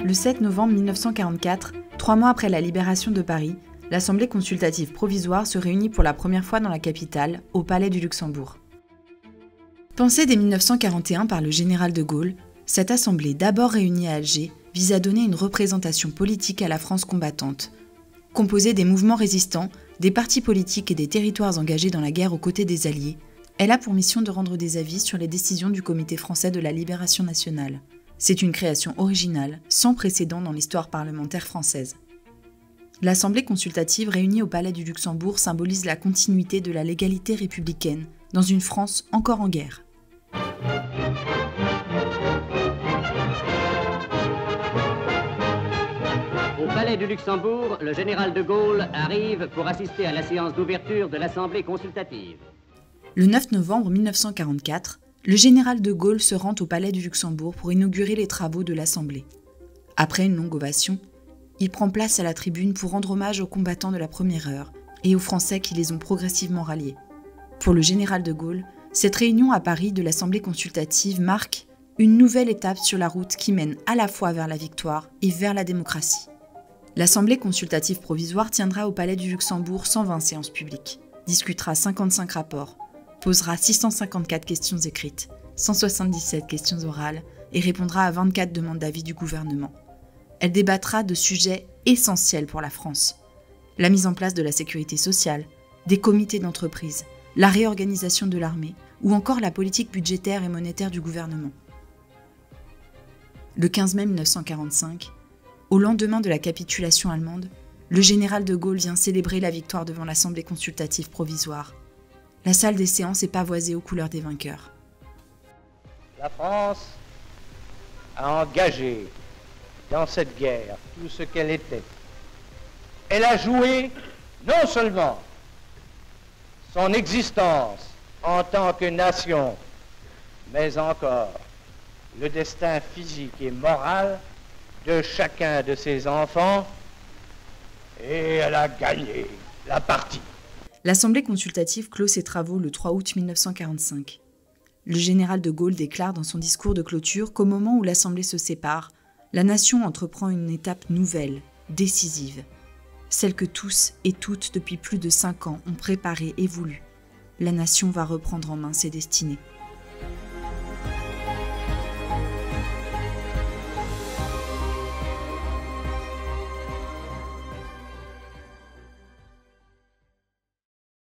Le 7 novembre 1944, 3 mois après la libération de Paris, l'Assemblée consultative provisoire se réunit pour la première fois dans la capitale, au Palais du Luxembourg. Pensée dès 1941 par le général de Gaulle, cette assemblée d'abord réunie à Alger vise à donner une représentation politique à la France combattante. Composée des mouvements résistants, des partis politiques et des territoires engagés dans la guerre aux côtés des Alliés, elle a pour mission de rendre des avis sur les décisions du Comité français de la libération nationale. C'est une création originale, sans précédent dans l'histoire parlementaire française. L'Assemblée consultative réunie au Palais du Luxembourg symbolise la continuité de la légalité républicaine dans une France encore en guerre. Au Palais du Luxembourg, le général de Gaulle arrive pour assister à la séance d'ouverture de l'Assemblée consultative. Le 9 novembre 1944, le général de Gaulle se rend au Palais du Luxembourg pour inaugurer les travaux de l'Assemblée. Après une longue ovation, il prend place à la tribune pour rendre hommage aux combattants de la première heure et aux Français qui les ont progressivement ralliés. Pour le général de Gaulle, cette réunion à Paris de l'Assemblée consultative marque une nouvelle étape sur la route qui mène à la fois vers la victoire et vers la démocratie. L'Assemblée consultative provisoire tiendra au Palais du Luxembourg 120 séances publiques, discutera 55 rapports, posera 654 questions écrites, 177 questions orales et répondra à 24 demandes d'avis du gouvernement. Elle débattra de sujets essentiels pour la France. La mise en place de la sécurité sociale, des comités d'entreprise, la réorganisation de l'armée ou encore la politique budgétaire et monétaire du gouvernement. Le 15 mai 1945, au lendemain de la capitulation allemande, le général de Gaulle vient célébrer la victoire devant l'Assemblée consultative provisoire. La salle des séances est pavoisée aux couleurs des vainqueurs. La France a engagé dans cette guerre tout ce qu'elle était. Elle a joué non seulement son existence en tant que nation, mais encore le destin physique et moral de chacun de ses enfants, et elle a gagné la partie. L'Assemblée consultative clôt ses travaux le 3 août 1945. Le général de Gaulle déclare dans son discours de clôture qu'au moment où l'Assemblée se sépare, la nation entreprend une étape nouvelle, décisive, celle que tous et toutes depuis plus de 5 ans ont préparée et voulue. La nation va reprendre en main ses destinées.